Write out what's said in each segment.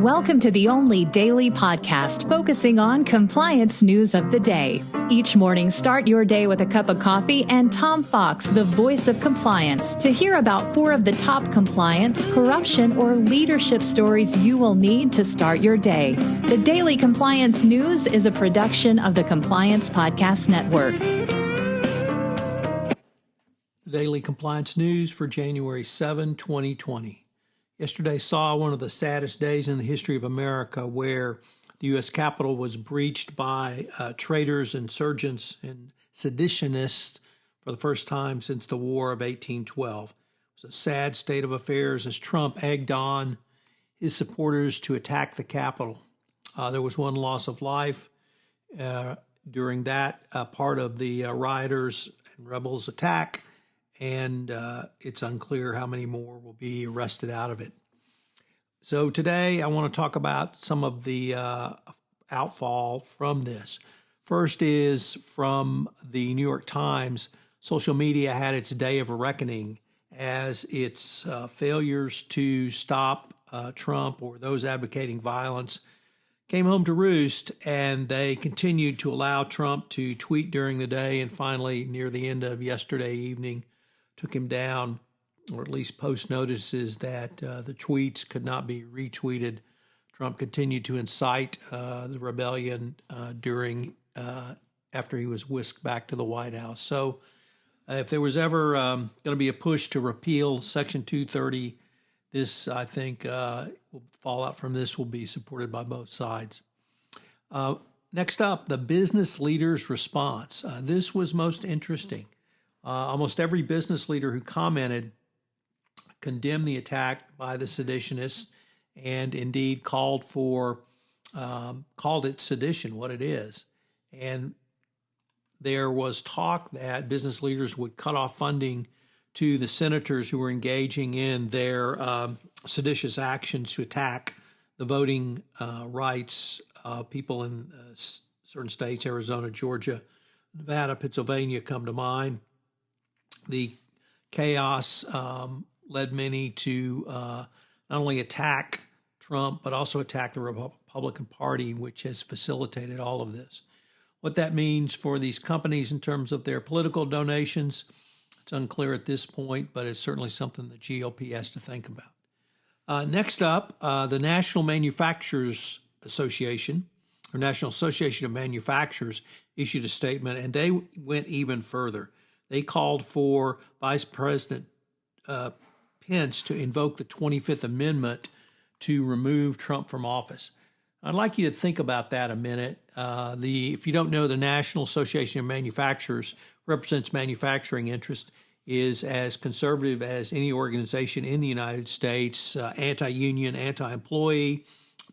Welcome to the only daily podcast focusing on compliance news of the day. Each morning, start your day with a cup of coffee and Tom Fox, the voice of compliance, to hear about 4 of the top compliance, corruption, or leadership stories you will need to start your day. The Daily Compliance News is a production of the Compliance Podcast Network. Daily Compliance News for January 7, 2020. Yesterday saw one of the saddest days in the history of America, where the U.S. Capitol was breached by traitors, insurgents, and seditionists for the first time since the War of 1812. It was a sad state of affairs as Trump egged on his supporters to attack the Capitol. There was one loss of life during that part of the rioters and rebels' attack, and it's unclear how many more will be arrested out of it. So today I want to talk about some of the outfall from this. First is from the New York Times. Social media had its day of reckoning as its failures to stop Trump or those advocating violence came home to roost, and they continued to allow Trump to tweet during the day, and finally, near the end of yesterday evening, took him down, or at least post notices that the tweets could not be retweeted. Trump continued to incite the rebellion after he was whisked back to the White House. So if there was ever going to be a push to repeal Section 230, this, I think, fallout from this will be supported by both sides. Next up, the business leaders' response. This was most interesting. Almost every business leader who commented condemned the attack by the seditionists and indeed called it sedition, what it is. And there was talk that business leaders would cut off funding to the senators who were engaging in their seditious actions to attack the voting rights of people in certain states. Arizona, Georgia, Nevada, Pennsylvania come to mind. The chaos led many to not only attack Trump, but also attack the Republican Party, which has facilitated all of this. What that means for these companies in terms of their political donations, it's unclear at this point, but it's certainly something the GOP has to think about. Next up, the National Manufacturers Association, or National Association of Manufacturers, issued a statement, and they went even further. They called for Vice President Pence to invoke the 25th Amendment to remove Trump from office. I'd like you to think about that a minute. If you don't know, the National Association of Manufacturers represents manufacturing interests, is as conservative as any organization in the United States, anti-union, anti-employee,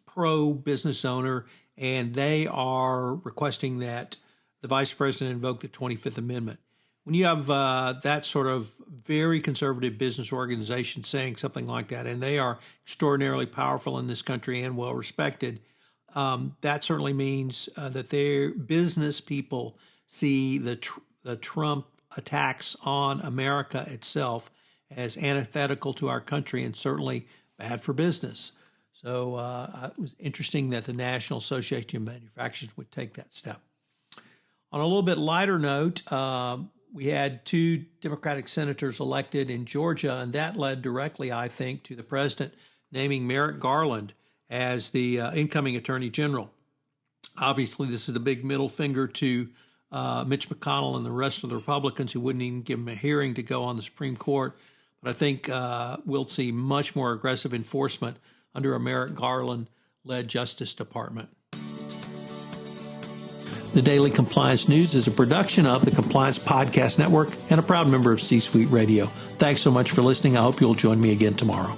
pro-business owner, and they are requesting that the Vice President invoke the 25th Amendment. When you have that sort of very conservative business organization saying something like that, and they are extraordinarily powerful in this country and well respected, that certainly means that their business people see the Trump attacks on America itself as antithetical to our country and certainly bad for business. So it was interesting that the National Association of Manufacturers would take that step. On a little bit lighter note, we had 2 Democratic senators elected in Georgia, and that led directly, I think, to the president naming Merrick Garland as the incoming attorney general. Obviously, this is the big middle finger to Mitch McConnell and the rest of the Republicans who wouldn't even give him a hearing to go on the Supreme Court. But I think we'll see much more aggressive enforcement under a Merrick Garland-led Justice Department. The Daily Compliance News is a production of the Compliance Podcast Network and a proud member of C-Suite Radio. Thanks so much for listening. I hope you'll join me again tomorrow.